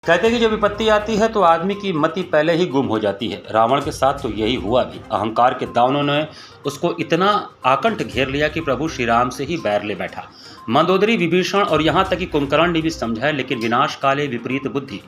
कहते हैं कि जब विपत्ति आती है तो आदमी की मति पहले ही गुम हो जाती है। रावण के साथ तो यही हुआ भी। अहंकार के दानवों ने उसको इतना आकंठ घेर लिया कि प्रभु श्री राम से ही बैर ले बैठा। मंदोदरी, विभीषण और यहाँ तक कि कुंभकर्ण ने भी समझा है, लेकिन विनाश काले विपरीत बुद्धि।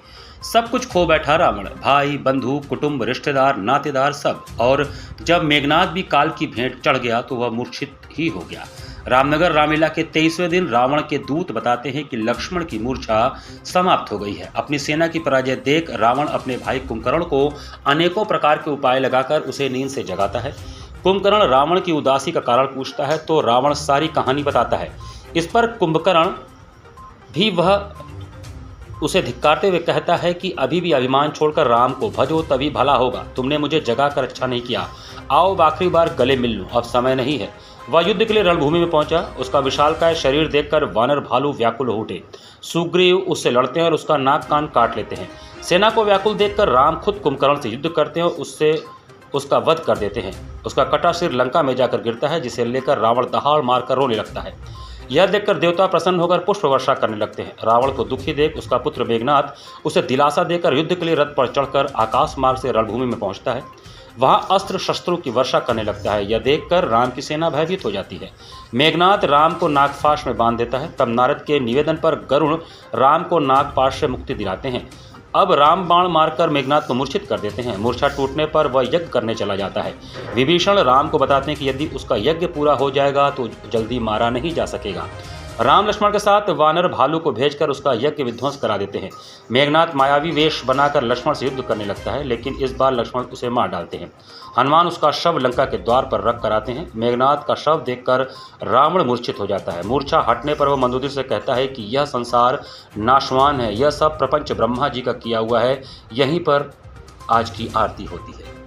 सब कुछ खो बैठा रावण, भाई बंधु कुटुंब रिश्तेदार नातेदार सब। और जब मेघनाद भी काल की भेंट चढ़ गया तो वह मूर्छित ही हो गया। रामनगर रामलीला के 23वें दिन रावण के दूत बताते हैं कि लक्ष्मण की मूर्छा समाप्त हो गई है। अपनी सेना की पराजय देख रावण अपने भाई कुंभकर्ण को अनेकों प्रकार के उपाय लगाकर उसे नींद से जगाता है। कुंभकर्ण रावण की उदासी का कारण पूछता है तो रावण सारी कहानी बताता है। इस पर कुंभकर्ण भी वह उसे धिक्कारते हुए कहता है कि अभी भी अभिमान छोड़कर राम को भजो, तभी भला होगा। तुमने मुझे जगाकर अच्छा नहीं किया। आओ आखिरी बार गले मिल लूं, अब समय नहीं है। वह युद्ध के लिए रणभूमि में पहुंचा। उसका विशालकाय शरीर देखकर वानर भालू व्याकुल हो उठे। सुग्रीव उससे लड़ते हैं और उसका नाक कान काट लेते हैं। सेना को व्याकुल देखकर राम खुद कुंभकर्ण से युद्ध करते हैं और उससे उसका वध कर देते हैं। उसका कटा सिर लंका में जाकर गिरता है, जिसे लेकर रावण दहाड़ मारकर रोने लगता है। यह देखकर देवता प्रसन्न होकर पुष्प वर्षा करने लगते हैं। रावण को दुखी देख उसका पुत्र मेघनाद उसे दिलासा देकर युद्ध के लिए रथ पर चढ़कर आकाश मार्ग से रणभूमि में पहुंचता है। वहां अस्त्र शस्त्रों की वर्षा करने लगता है। यह देखकर राम की सेना भयभीत हो जाती है। मेघनाद राम को नागपाश में बांध देता है। तब नारद के निवेदन पर गरुड़ राम को नागपाश से मुक्ति दिलाते हैं। अब राम बाण मारकर मेघनाद को मूर्छित कर देते हैं। मूर्छा टूटने पर वह यज्ञ करने चला जाता है। विभीषण राम को बताते हैं कि यदि उसका यज्ञ पूरा हो जाएगा तो जल्दी मारा नहीं जा सकेगा। राम लक्ष्मण के साथ वानर भालू को भेजकर उसका यज्ञ विध्वंस करा देते हैं। मेघनाद मायावी वेश बनाकर लक्ष्मण से युद्ध करने लगता है, लेकिन इस बार लक्ष्मण उसे मार डालते हैं। हनुमान उसका शव लंका के द्वार पर रख कर आते हैं। मेघनाद का शव देखकर रावण मूर्छित हो जाता है। मूर्छा हटने पर वह मंदोदरी से कहता है कि यह संसार नाशवान है, यह सब प्रपंच ब्रह्मा जी का किया हुआ है, यहीं पर आज की आरती होती है।